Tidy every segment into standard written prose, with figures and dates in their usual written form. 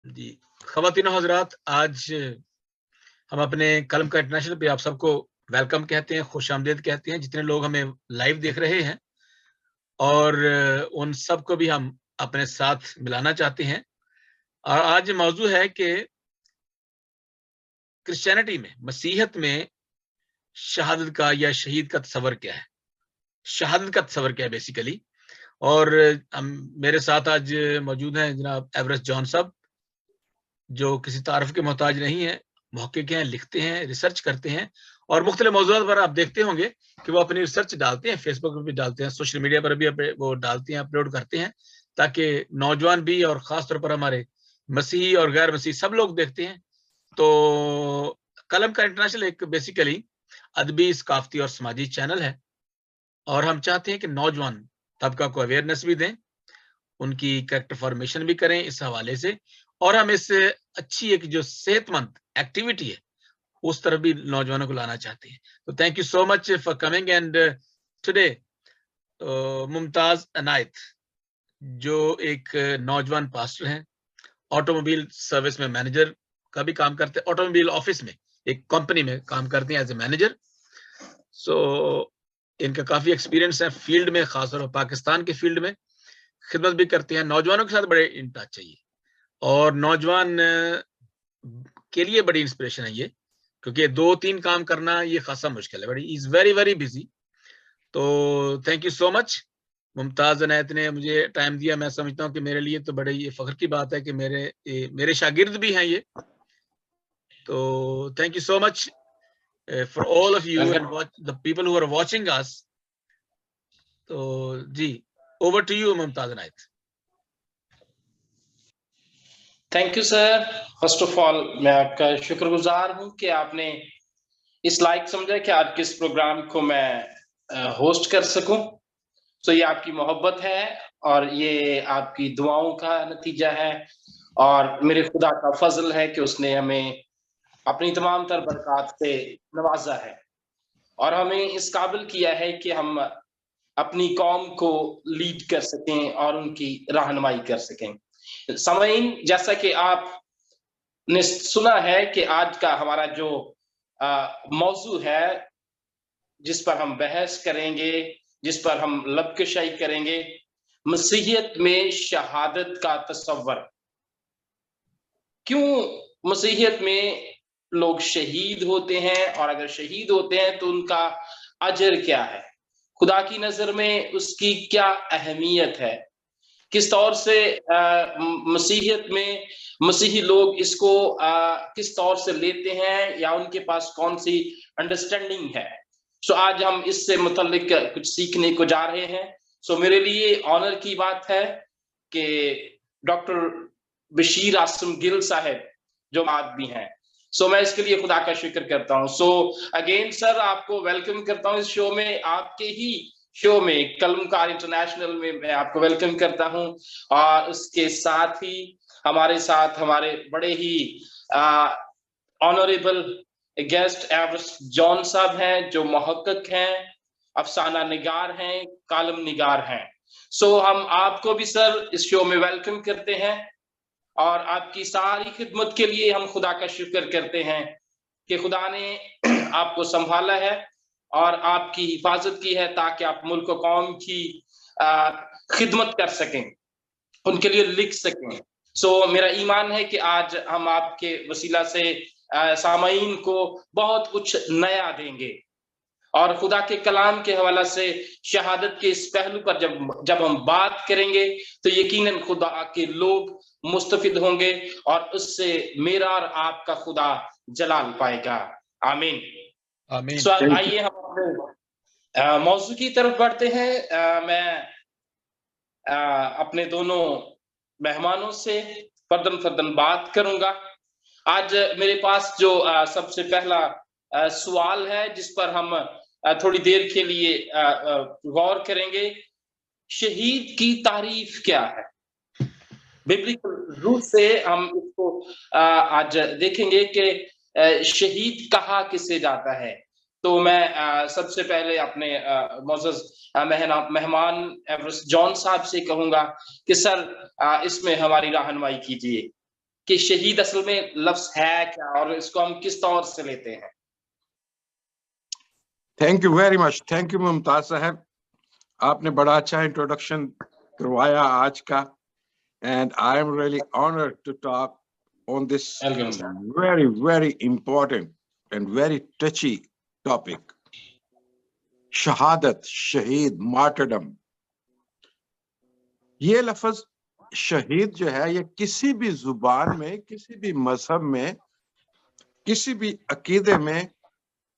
जी, ख़वातीन और हज़रात, आज हम अपने कलम का इंटरनेशनल पे आप सबको वेलकम कहते हैं, खुशामदीद कहते हैं, जितने लोग हमें लाइव देख रहे हैं और उन सबको भी हम अपने साथ मिलाना चाहते हैं। आज मौज़ू है कि क्रिश्चियनिटी में, मसीहत में शहादत का या शहीद का तसव्वुर क्या है? शहादत का तसव्वुर क्या है बेसिकली? और मेरे साथ आज मौजूद हैं जनाब एवरेस्ट जॉन साहब, जो किसी तारीफ़ के मोहताज नहीं है, मुहक्किक हैं, लिखते हैं, रिसर्च करते हैं और मुख्तलिफ मौज़ूआत पर आप देखते होंगे कि वो अपनी रिसर्च डालते हैं, फेसबुक पर भी डालते हैं, सोशल मीडिया पर भी वो डालते हैं, अपलोड करते हैं, ताकि नौजवान भी और ख़ास तौर पर हमारे मसीही और गैर मसीही सब लोग देखते हैं। तो कलम का इंटरनेशनल एक बेसिकली अदबी, सकाफ़ती और समाजी चैनल है और हम चाहते हैं कि नौजवान तबका को अवेयरनेस भी दें, उनकी कैरेक्टर फॉर्मेशन भी करें इस हवाले से और हम इस अच्छी एक जो सेहतमंद एक्टिविटी है, उस तरफ भी नौजवानों को लाना चाहते हैं। तो thank you so much for coming and today Mumtaz Anayat, जो एक नौजवान पास्टर हैं, ऑटोमोबाइल सर्विस में मैनेजर का भी काम करते हैं, ऑटोमोबाइल ऑफिस में, एक कंपनी में काम करते हैं एज़ अ मैनेजर। सो इनका काफ़ी एक्सपीरियंस है फील्ड में, खासतौर पर पाकिस्तान के फील्ड में, खिदमत भी करते हैं, नौजवानों के साथ बड़े इन टच है ये और नौजवान के लिए बड़ी इंस्पिरेशन है ये, क्योंकि 2-3 काम करना ये खासा मुश्किल है, but he is very, very busy. तो thank you so much. Mumtaz Anayat ने मुझे टाइम दिया, मैं समझता हूँ कि मेरे लिए तो बड़े ये फ़ख्र की बात है कि मेरे शागिर्द भी हैं ये। तो thank you so much for all of you and the people who are watching us. तो जी, over to you Mumtaz Anayat. Thank you sir. First of all मैं आपका शुक्रगुजार हूं कि आपने इस लायक समझा कि आज के इस प्रोग्राम को मैं होस्ट कर सकूं। तो ये आपकी मोहब्बत है और ये आपकी दुआओं का नतीजा है और मेरे खुदा का फजल है कि उसने हमें अपनी तमाम तर बरकत से नवाजा है और हमें इस काबिल किया है कि हम अपनी कौम को लीड कर सकें और उनकी रहनुमाई कर सकें। सामीन, जैसा कि आपने सुना है कि आज का हमारा जो मौजू है, जिस पर हम बहस करेंगे, जिस पर हम लबकशाई करेंगे, मसीहियत में शहादत का तसव्वुर। क्यों मसीहियत में लोग शहीद होते हैं और अगर शहीद होते हैं तो उनका अजर क्या है, खुदा की नजर में उसकी क्या अहमियत है, किस तौर से मसीहियत में मसीही लोग इसको किस तौर से लेते हैं या उनके पास कौन सी अंडरस्टैंडिंग है। सो आज हम इससे मुतल्लिक कुछ सीखने को जा रहे हैं। सो मेरे लिए ऑनर की बात है कि डॉक्टर बशीर आसम गिल साहब जो आदमी हैं, सो मैं इसके लिए खुदा का शुक्र करता हूं। सो अगेन सर, आपको वेलकम करता हूं इस शो में, आपके ही शो में, कलमकार इंटरनेशनल में मैं आपको वेलकम करता हूं। और उसके साथ ही हमारे साथ हमारे बड़े ही ऑनरेबल गेस्ट एवरेस्ट जॉन साहब हैं, जो मुहक्किक हैं, अफसाना निगार हैं, कालम निगार हैं। सो हम आपको भी सर इस शो में वेलकम करते हैं और आपकी सारी खिदमत के लिए हम खुदा का शुक्र करते हैं कि खुदा ने आपको संभाला है और आपकी हिफाजत की है ताकि आप मुल्क कौम की खिदमत कर सकें, उनके लिए लिख सकें। सो मेरा ईमान है कि आज हम आपके वसीला से सामाईन को बहुत कुछ नया देंगे और खुदा के कलाम के हवाला से शहादत के इस पहलू पर जब हम बात करेंगे तो यकीनन खुदा के लोग मुस्तफिद होंगे और उससे मेरा और आपका खुदा जलाल पाएगा। आमीन, आमीन। सो आइए हम अपने मौजू की तरफ बढ़ते हैं। मैं अपने दोनों मेहमानों से फर्दन बात करूंगा। आज मेरे पास जो सबसे पहला सवाल है जिस पर हम थोड़ी देर के लिए गौर करेंगे, शहीद की तारीफ क्या है। बिब्लिकल रूप से हम इसको आज देखेंगे कि शहीद कहा किसे जाता है। तो मैं सबसे पहले अपने मोअज़्ज़ज़ मेहमान एवरेस्ट जॉन साहब से कहूंगा कि सर इसमें हमारी रहनुमाई कीजिए। कि शहीद असल में लफ्ज है क्या और इसको हम किस तौर से लेते हैं? Thank you very much, thank you Mumtaz साहब, आपने बड़ा अच्छा इंट्रोडक्शन करवाया आज का, and I am really honoured to talk on this very very important and very touchy topic, शहादत, शहीद, मार्टरडम। ये लफ्ज शहीद जो है ये किसी भी जुबान में, किसी भी मजहब में, किसी भी अकीदे में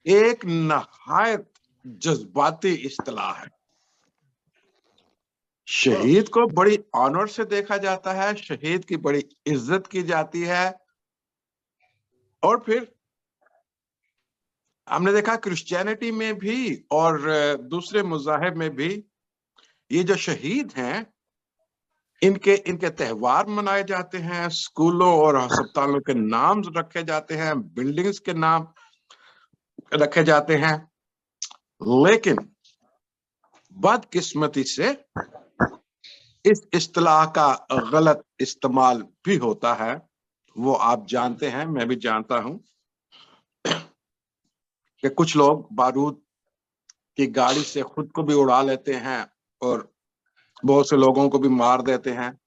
एक नहायत जज्बाती इस्तिलाह है। शहीद को बड़ी ऑनर से देखा जाता है, शहीद की बड़ी इज्जत की जाती है। और फिर हमने देखा क्रिश्चियनिटी में भी और दूसरे मज़ाहिब में भी ये जो शहीद हैं इनके त्योहार मनाए जाते हैं, स्कूलों और अस्पतालों के नाम रखे जाते हैं, बिल्डिंग्स के नाम रखे जाते हैं। लेकिन बदकिस्मती से इस इस्तिलाह का गलत इस्तेमाल भी होता है, वो आप जानते हैं, मैं भी जानता हूं कि कुछ लोग बारूद की गाड़ी से खुद को भी उड़ा लेते हैं और बहुत से लोगों को भी मार देते हैं,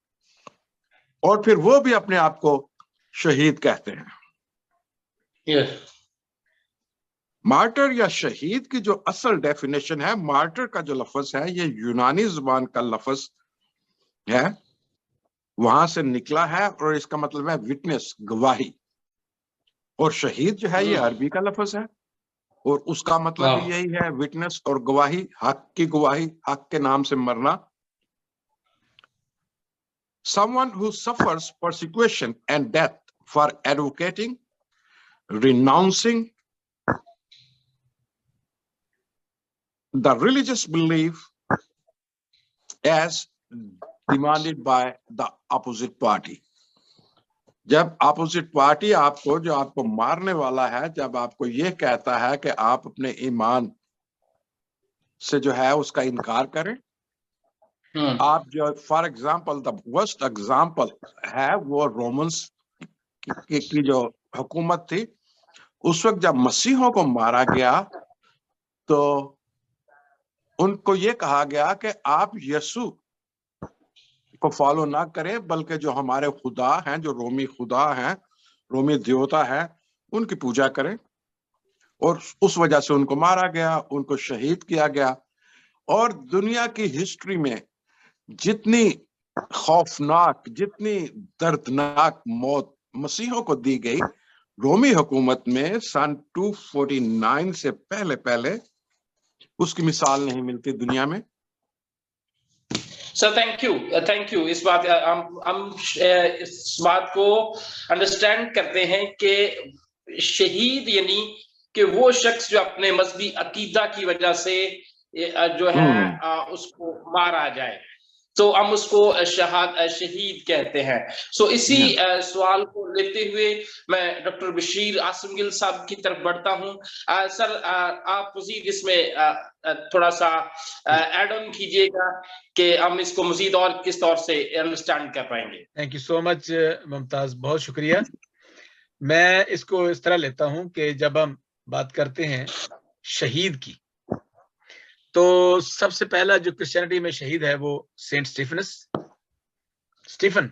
और फिर वो भी अपने आप को शहीद कहते हैं। मार्टर या शहीद की जो असल डेफिनेशन है, मार्टर का जो लफ्ज है ये यूनानी जुबान का लफ्ज है, वहां से निकला है और इसका मतलब है विटनेस, गवाही। और शहीद जो है ये अरबी का लफ्ज है और उसका मतलब भी यही है, विटनेस और गवाही, हक की गवाही, हक के नाम से मरना। Someone who suffers persecution and death for advocating, renouncing the religious belief as demanded by the opposite party. जब अपोजिट पार्टी आपको, जो आपको मारने वाला है, जब आपको ये कहता है कि आप अपने ईमान से जो है उसका इनकार करें, आप जो for example the worst example है वो रोमन्स की जो हुकूमत थी, उस वक्त जब मसीहों को मारा गया तो उनको ये कहा गया कि आप यीशु को फॉलो ना करें, बल्कि जो हमारे खुदा हैं, जो रोमी खुदा हैं, रोमी देवता है, उनकी पूजा करें। और उस वजह से उनको मारा गया, उनको शहीद किया गया। और दुनिया की हिस्ट्री में जितनी खौफनाक, जितनी दर्दनाक मौत मसीहों को दी गई रोमी हुकूमत में सन 249 से पहले उसकी मिसाल नहीं मिलती दुनिया में। Sir thank you. इस बात हम इस बात को अंडरस्टैंड करते हैं कि शहीद यानी कि वो शख्स जो अपने मजहबी अकीदा की वजह से जो है उसको मारा जाए, तो हम उसको शहीद कहते हैं। सो इसी सवाल को लेते हुए मैं डॉक्टर बशीर आसिम गिल साहब की तरफ बढ़ता हूं। सर आप मजीद इसमें थोड़ा सा ऐड ऑन कीजिएगा कि हम इसको मजीद और किस तौर से अंडरस्टैंड कर पाएंगे। Thank you so much Mumtaz, बहुत शुक्रिया। मैं इसको इस तरह लेता हूं कि जब हम बात करते हैं शहीद की, तो सबसे पहला जो क्रिश्चियनिटी में शहीद है वो सेंट स्टीफन,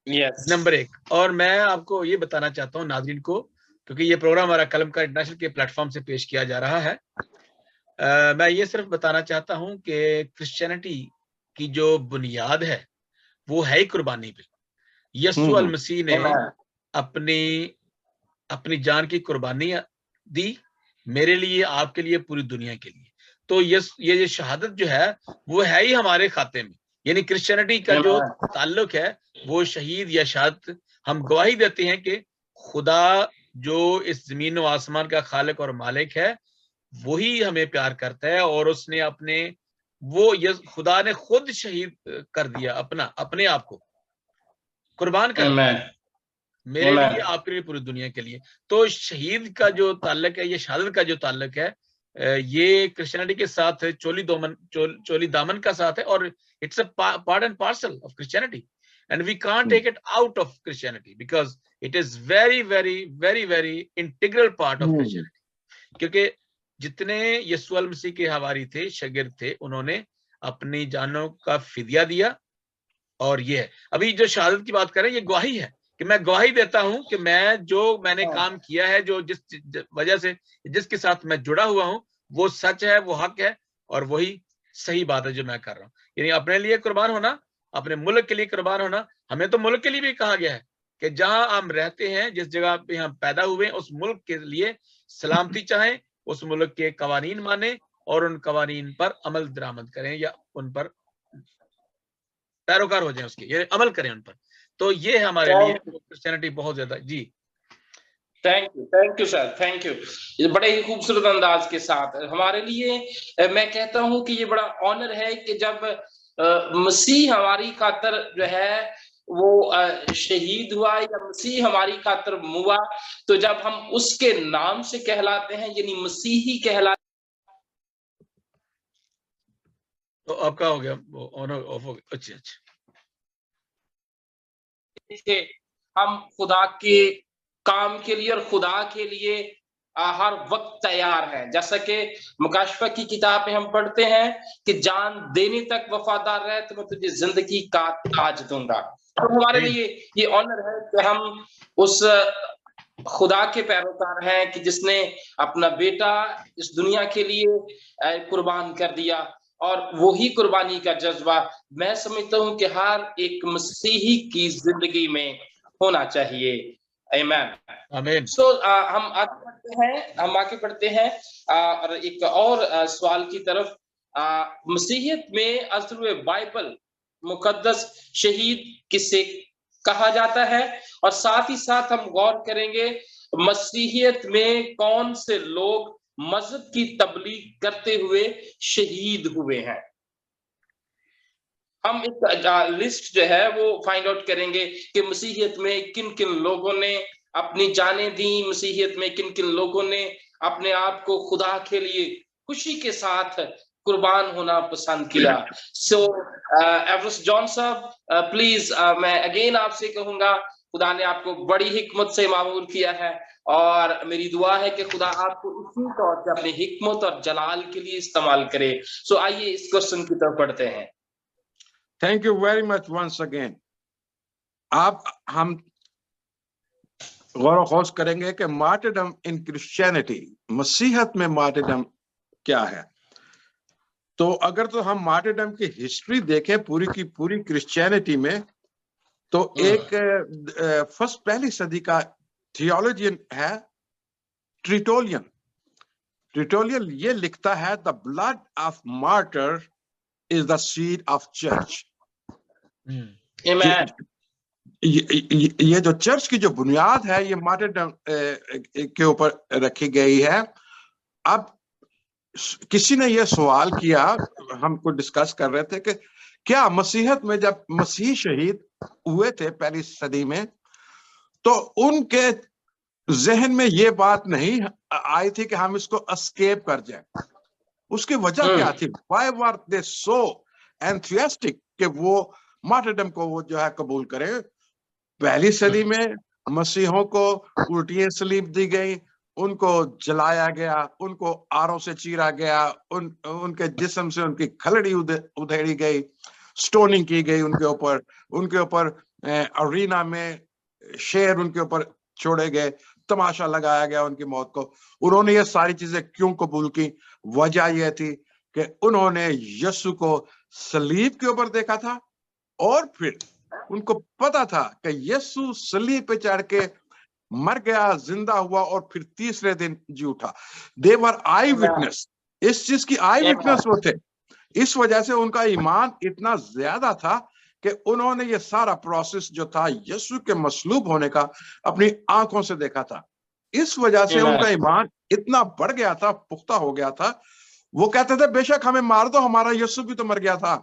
नंबर 1। और मैं आपको ये बताना चाहता हूँ नाज़रीन को, क्योंकि ये प्रोग्राम हमारा कलम का इंटरनेशनल के प्लेटफॉर्म से पेश किया जा रहा है, मैं ये सिर्फ बताना चाहता हूँ कि क्रिश्चियनिटी की जो बुनियाद है वो है ही कुर्बानी पे। यीशु अल मसीह ने अपनी जान की कुर्बानी दी मेरे लिए, आपके लिए, पूरी दुनिया के लिए। तो ये शहादत जो है वो है ही हमारे खाते में, यानी क्रिश्चियनिटी का जो ताल्लुक है वो शहीद या शहादत। हम गवाही देते हैं कि खुदा जो इस जमीन और आसमान का खालिक और मालिक है वही हमें प्यार करता है, और उसने खुदा ने खुद शहीद कर दिया, अपने आप को कुर्बान कर दिया मेरे लिए, आपके लिए, पूरी दुनिया के लिए। तो शहीद का जो ताल्लुक है, ये शहादत का जो ताल्लुक है, ये क्रिश्चियनिटी के साथ चोली दामन का साथ है, और it's a part and parcel of Christianity. and we can't take it out of Christianity because it is very very very very integral part of Christianity. क्योंकि जितने यीशु मसीह के हवारी थे, शागिर्द थे, उन्होंने अपनी जानों का फिदिया दिया। और ये है, अभी जो शहादत की बात करें, ये गवाही है कि मैं गवाही देता हूं कि मैंने काम किया है, जो जिस वजह से जिसके साथ मैं जुड़ा हुआ हूं, वो सच है, वो हक है, और वही सही बात है जो मैं कर रहा हूं। यानी अपने लिए कुर्बान होना, अपने मुल्क के लिए कुर्बान होना। हमें तो मुल्क के लिए भी कहा गया है कि जहां हम रहते हैं, जिस जगह पे हम पैदा हुए, उस मुल्क के लिए सलामती चाहें, उस मुल्क के कवानीन माने और उन कवानीन पर अमल दरामद करें, या उन पर पैरोकार हो जाए, उसके ये अमल करें उन पर। तो ये हमारे लिए क्रिश्चियनिटी बहुत ज्यादा। जी, thank you sir, thank you. ये बड़े ही खूबसूरत अंदाज के साथ हमारे लिए, मैं कहता हूं कि ये बड़ा ऑनर है कि जब मसीह हमारी खातर जो है वो शहीद हुआ, या मसीह हमारी खातर मुआ, तो जब हम उसके नाम से कहलाते हैं, यानी मसीही कहलाते। तो आपका हो गया ऑनर ऑफ। अच्छा, हम खुदा के काम के लिए और खुदा के लिए हर वक्त तैयार हैं। जैसा कि मुकाशफा की किताब में हम पढ़ते हैं कि जान देने तक वफादार रहे तो मैं तुझे जिंदगी का ताज दूंगा। तो हमारे लिए ये ऑनर है कि हम उस खुदा के पैरोकार हैं कि जिसने अपना बेटा इस दुनिया के लिए कुर्बान कर दिया, और वही कुर्बानी का जज्बा मैं समझता हूं कि हर एक मसीही की जिंदगी में होना चाहिए। आमीन। सो हम आगे बढ़ते हैं और एक और सवाल की तरफ। मसीहियत में अज़्र बाइबल मुकद्दस शहीद किसे कहा जाता है, और साथ ही साथ हम गौर करेंगे मसीहियत में कौन से लोग मजहब की तबलीग करते हुए शहीद हुए हैं। हम एक लिस्ट जो है वो फाइंड आउट करेंगे कि मसीहियत में किन किन लोगों ने अपनी जानें दी, मसीहियत में किन किन लोगों ने अपने आप को खुदा के लिए खुशी के साथ कुर्बान होना पसंद किया। सो एवरेस्ट जॉन साहब, प्लीज मैं अगेन आपसे कहूंगा, खुदा ने आपको बड़ी हिकमत से मामूर किया है, और मेरी दुआ है कि खुदा आपको इसी तौर पे अपनी हिकमत और जलाल के लिए इस्तेमाल करे। सो आइए इस क्वेश्चन की तरफ बढ़ते हैं। Thank you very much once again. हम गौर खोज करेंगे कि मार्टिरडम इन क्रिश्चियनिटी, मसीहत में मार्टिरडम क्या है। तो अगर तो हम मार्टिरडम की हिस्ट्री देखें पूरी की पूरी क्रिश्चियनिटी में, तो एक पहली सदी का थियोलॉजियन है ट्रिटोलियन। ट्रिटोलियन ये लिखता है, the blood of martyr is the seed of church. ये जो चर्च की जो बुनियाद है, ये मार्टिरडम के ऊपर रखी गई है। अब किसी ने ये सवाल किया, हमको डिस्कस कर रहे थे कि क्या मसीहत में जब मसीह शहीद हुए थे पहली सदी में, तो उनके जहन में ये बात नहीं आई थी कि हम इसको एस्केप कर जाए। उसकी वजह क्या थी? Why were they so enthusiastic कि वो मार्टिरडम को वो जो है कबूल करे? पहली सदी में मसीहों को उल्टियां सलीब दी गई, उनको जलाया गया, उनको आरों से चीरा गया, उनके जिस्म से उनकी खलड़ी उधेड़ी गई, स्टोनिंग की गई उनके ऊपर अरीना में शेर उनके ऊपर छोड़े गए, तमाशा लगाया गया उनकी मौत को। उन्होंने ये सारी चीजें क्यों कबूल की? वजह यह थी कि उन्होंने यीशु को सलीब के ऊपर देखा था, और फिर उनको पता था कि यीशु सलीब पे चढ़ के मर गया, जिंदा हुआ, और फिर तीसरे दिन जी उठा। दे वर आई विटनेस, इस चीज की आई विटनेस वो थे। इस वजह से उनका ईमान इतना ज्यादा था कि उन्होंने ये सारा प्रोसेस जो था यीशु के मसलूब होने का अपनी आंखों से देखा था। इस वजह से उनका ईमान इतना बढ़ गया था, पुख्ता हो गया था। वो कहते थे बेशक हमें मार दो, हमारा यीशु भी तो मर गया था।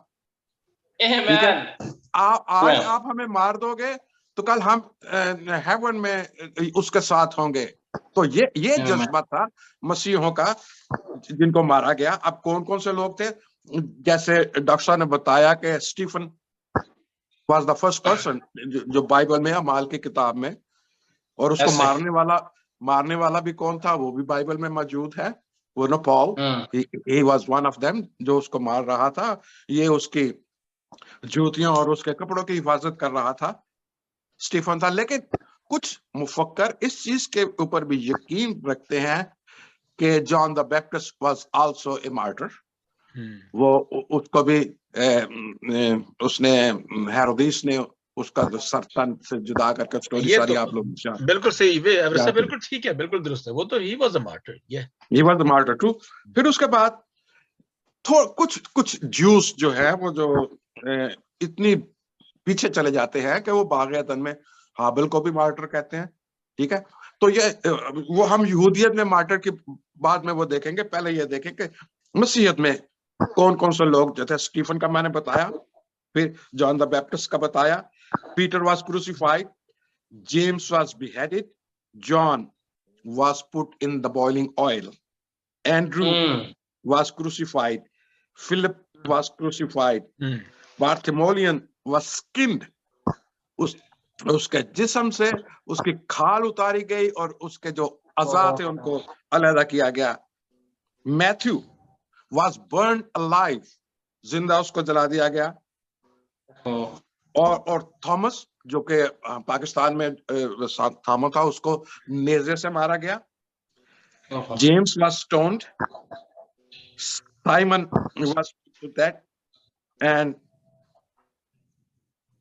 ठीक है, आज आप हमें मार दोगे तो कल हम हेवन में उसके साथ होंगे। तो ये जज्बा था मसीहों का जिनको मारा गया। अब कौन कौन से लोग थे? जैसे डॉक्टर साहब ने बताया कि Stephen was the first person जो बाइबल में है, अमाल की किताब में, और उसको मारने वाला भी कौन था वो भी बाइबल में मौजूद है, वो ना Paul, he was one of them, जो उसको मार रहा था, ये उसकी जूतियां और उसके कपड़ों की हिफाजत कर रहा था, स्टीफन था। लेकिन कुछ मुफक्कर इस चीज के ऊपर भी यकीन रखते हैं कि John the Baptist was also a martyr. वो उसको भी उसने हेरोदिस ने उसका सर तन से जुदा करके स्टोरी सारी आप लोग बिल्कुल सही, बिल्कुल ठीक है, बिल्कुल दुरुस्त है, वो तो he was a martyr, he was a martyr true. फिर उसके बाद कुछ ज्यूस जो है वो जो इतनी पीछे चले जाते हैं कि वो बाग़-ए-अदन में हाबिल को भी मार्टर कहते हैं, ठीक है। तो ये वो हम यहूदियत में मार्टर की बाद में वो देखेंगे, पहले ये देखें कि मसीहत में कौन कौन से लोग जो थे। स्टीफन का मैंने बताया, फिर जॉन द बैप्टिस्ट का बताया, Peter was crucified, James was beheaded, John was put in the boiling oil, Andrew was crucified, Philip was crucified, Bartholomew was skinned, उसके जिस्म से उसकी खाल उतारी गई और उसके जो अज़ा थे उनको अलग किया गया। मैथ्यू was burned alive, जिंदा उसको जला दिया गया। और थॉमस जो कि पाकिस्तान में थामा था, उसको नेज़े से मारा गया। James was stoned, Simon was dead, and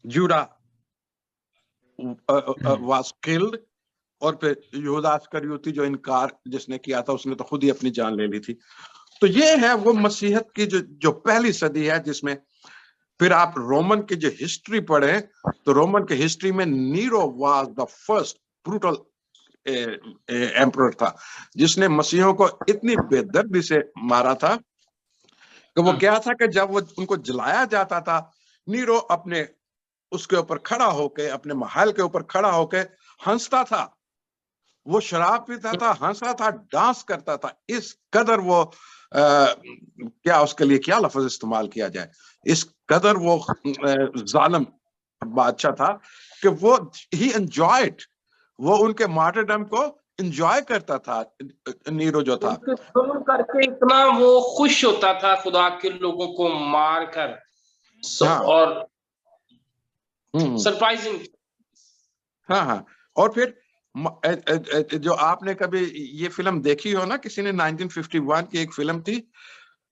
Judah was killed। और फिर यहूदा इस्करियोती जो इनकार जिसने किया था, उसने तो खुद ही अपनी जान ले ली थी। तो ये है वो मसीहत की जो पहली सदी है, जिसमें फिर आप रोमन की जो हिस्ट्री पढ़े तो रोमन की हिस्ट्री में Nero was the first brutal emperor था, जिसने मसीहों को इतनी बेदर्दी से मारा था कि वो क्या था कि जब वो उनको जलाया जाता था, नीरो अपने उसके ऊपर खड़ा होके, अपने महल के ऊपर खड़ा होके हंसता था। वो शराब पीता था, हंसता था, डांस करता था। इस कदर वो क्या उसके लिए क्या लफ्ज इस्तेमाल किया जाए, इस कदर वो जालिम बादशाह था कि वो ही एंजॉयड, वो उनके मार्टरडम को एंजॉय करता था। नीरो जो था सुन करके इतना वो खुश होता था खुदा के लोगों को मार कर। और सरप्राइजिंग। हाँ। और फिर जो आपने कभी ये फिल्म देखी हो ना, किसी ने 1951 की एक फिल्म थी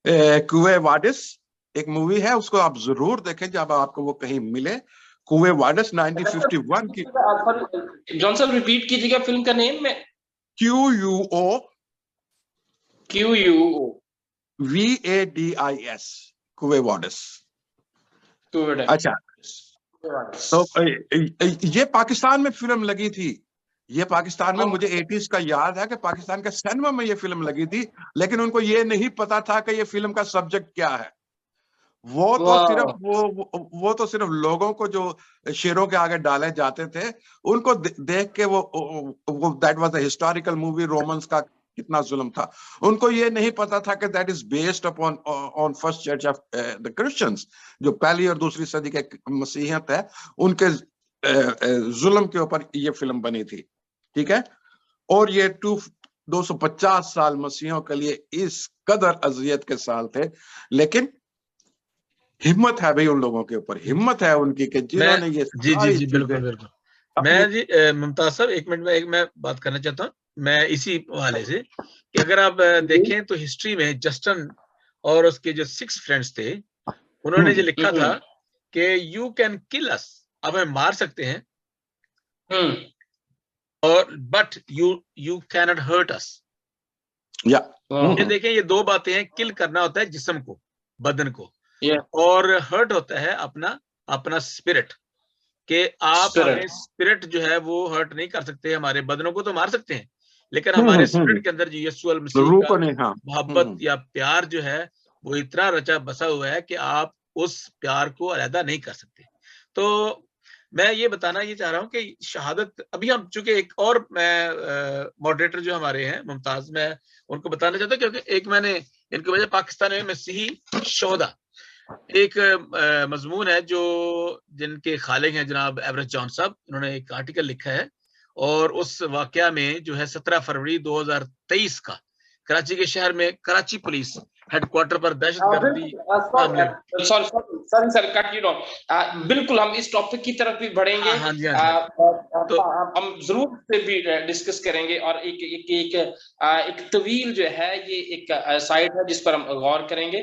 कुए वाडिस, एक मूवी है, उसको आप जरूर देखें जब आपको वो कहीं मिले। कुए वाडिस 1951 की। जॉन साहब रिपीट कीजिएगा फिल्म का नेम में। QUOVADIS, कुए वाडिस। अच्छा, तो ये पाकिस्तान में फिल्म लगी थी। ये पाकिस्तान में, मुझे 80s का याद है कि पाकिस्तान के सिनेमा में ये फिल्म लगी थी, लेकिन उनको ये नहीं पता था कि ये फिल्म का सब्जेक्ट क्या है। वो तो सिर्फ लोगों को जो शेरों के आगे डाले जाते थे, उनको देख के वो that was a historical movie, Romans का कितना जुल्म था। उनको ये नहीं पता था कि that is based upon on first church of the Christians, जो पहली और दूसरी सदी के मसीहियत है, उनके जुल्म के ऊपर ये फिल्म बनी थी, ठीक है। और ये 250 साल मसीहों के लिए इस कदर अजियत के साल थे, लेकिन हिम्मत है भाई उन लोगों के ऊपर, हिम्मत है उनकी कि जिन्होंने ये जी बिल्कुल। मैं जी मुमताज साहब एक मिनट में मैं बात करना चाहता हूँ, मैं इसी हवाले से कि अगर आप देखें तो हिस्ट्री में जस्टिन और उसके जो 6 फ्रेंड्स थे, उन्होंने जो लिखा था कि यू कैन किल अस, अब हमें मार सकते हैं, और but you can not hurt us. ये देखें, ये 2 बातें हैं। किल करना होता है जिस्म को, बदन को, और हर्ट होता है अपना स्पिरिट, कि आप हमें स्पिरिट जो है वो हर्ट नहीं कर सकते। हमारे बदनों को तो मार सकते हैं, लेकिन हमारे स्पिरिट के अंदर जो यीशु अल मसीह का मोहब्बत या प्यार जो है वो इतना रचा बसा हुआ है कि आप उस प्यार को अलहदा नहीं कर सकते। तो मैं ये बताना ये चाह रहा हूँ कि शहादत, अभी हम चूंकि एक और मॉडरेटर जो हमारे हैं मुमताज, मैं उनको बताना चाहता हूँ, क्योंकि एक मैंने इनकी वजह पाकिस्तान में मसीही शोहदा, एक मजमून है जो जिनके खालिक हैं जनाब एवरेस्ट जॉन साहब, उन्होंने एक आर्टिकल लिखा है और उस वाकया में जो है 17 फरवरी 2023 का कराची के शहर में कराची पुलिस हेडक्वार्टर पर दहशतगर्दी मामले में। Sorry sir, cut you on. बिल्कुल हम इस टॉपिक की तरफ भी बढ़ेंगे। हाँ जी, हाँ जी। तो हम जरूर से भी डिस्कस करेंगे और एक तवील जो है ये एक साइट है जिस पर हम गौर करेंगे।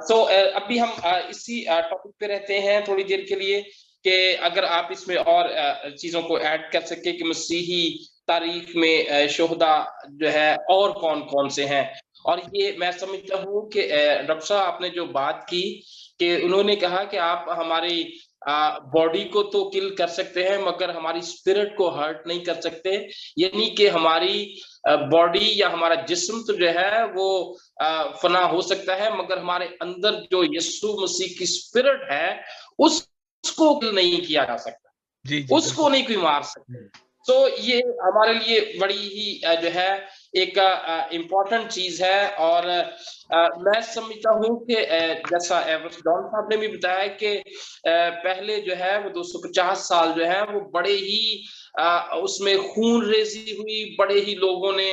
तो अभी हम इसी टॉपिक पे रहते हैं थोड़ी देर के लिए कि अगर आप इसमें और चीजों को ऐड कर सके कि मसीही तारीख में शोहदा जो है और कौन कौन से हैं। और ये मैं समझता हूँ कि डॉक्टर साहब आपने जो बात की कि उन्होंने कहा कि आप हमारी बॉडी को तो किल कर सकते हैं मगर हमारी स्पिरिट को हर्ट नहीं कर सकते, यानी कि हमारी बॉडी या हमारा जिस्म तो जो है वो फना हो सकता है मगर हमारे अंदर जो यीशु मसीह की स्पिरिट है उसको किल नहीं किया जा सकता। जी, उसको नहीं कोई मार सकता। तो ये हमारे लिए बड़ी ही जो है एक इम्पोर्टेंट चीज है। और मैं समझता हूँ कि जैसा एवरेस्ट जॉन साहब ने भी बताया कि पहले जो है वो 250 साल जो है वो बड़े ही उसमें खून रेजी हुई, बड़े ही लोगों ने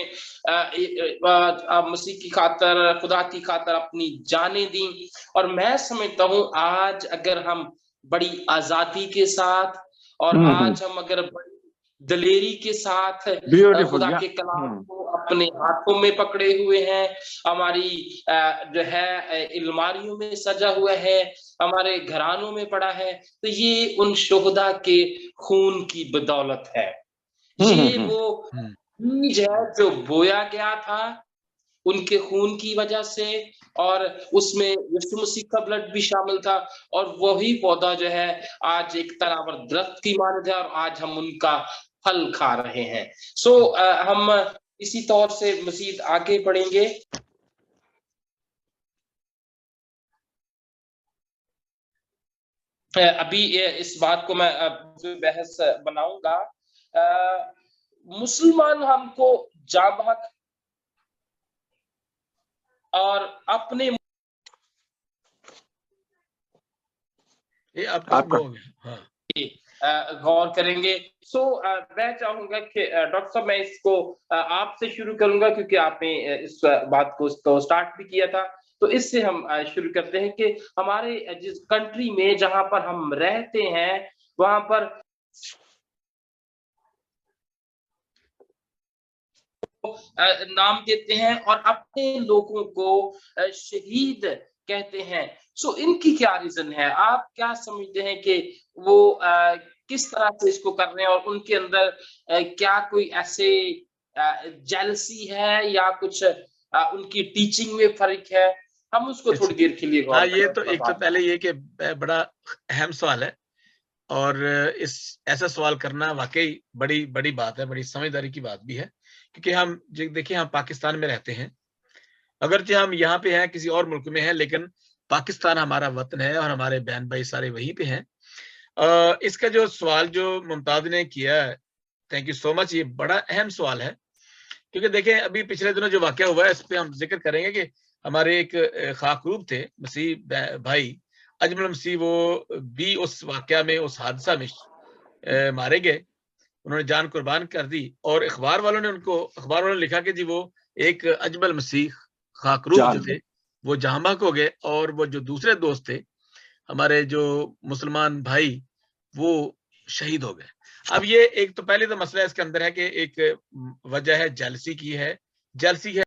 मसीह की खातर, खुदा की खातर अपनी जानें दी। और मैं समझता हूँ आज अगर हम बड़ी आजादी के साथ और आज हम अगर बड़ी दलेरी के साथ खुदा के कलाम को अपने हाथों में पकड़े हुए हैं, हमारी जो है अलमारियों में सजा हुआ है, हमारे घरानों में पड़ा है, तो ये उन शोहदा के खून की बदौलत है। ये वो बीज है जो बोया गया था उनके खून की वजह से, और उसमें यीशु मसीह का ब्लड भी शामिल था, और वही पौधा जो है आज एक तनावर दरख्त की मानद है और आज हम उनका फल खा रहे हैं। हम इसी तौर से मजीद आगे बढ़ेंगे। अभी इस बात को मैं बहस बनाऊंगा। मुसलमान हमको जाबाक और अपने गौर करेंगे। मैं चाहूंगा कि डॉक्टर साहब मैं इसको आपसे शुरू करूंगा क्योंकि आपने इस बात को तो स्टार्ट भी किया था। तो इससे हम शुरू करते हैं कि हमारे जिस कंट्री में जहां पर हम रहते हैं वहां पर नाम देते हैं और अपने लोगों को शहीद कहते हैं। इनकी क्या रीजन है? आप क्या समझते हैं कि वो किस तरह से इसको कर रहे हैं और उनके अंदर क्या कोई ऐसे जेलसी है या कुछ उनकी टीचिंग में फर्क है? हम उसको थोड़ी देर के लिए हाँ, ये तो एक तो पहले ये कि बड़ा अहम सवाल है और इस ऐसा सवाल करना वाकई बड़ी बड़ी बात है, बड़ी समझदारी की बात भी है, क्योंकि हम देखिए हम पाकिस्तान में रहते हैं, अगरचे हम यहाँ पे हैं किसी और मुल्क में हैं, लेकिन पाकिस्तान हमारा वतन है और हमारे बहन भाई सारे वहीं पे हैं। इसका जो सवाल जो मुमताज ने किया है, थैंक यू सो मच, ये बड़ा अहम सवाल है, क्योंकि देखें अभी पिछले दिनों जो वाकया हुआ है इस पे हम जिक्र करेंगे कि हमारे एक खाकरूब थे मसीह भाई अजमल मसीह, वो भी उस वाकया में, उस हादसा में मारे गए, उन्होंने जान कुर्बान कर दी और अखबार वालों ने लिखा कि जी वो एक अजमल मसीह खाकरूब जो थे वो जहांबहक हो गए और वो जो दूसरे दोस्त थे हमारे जो मुसलमान भाई वो शहीद हो गए। अब ये एक तो पहले तो मसला इसके अंदर है कि एक वजह है जेलसी की है, जेलसी है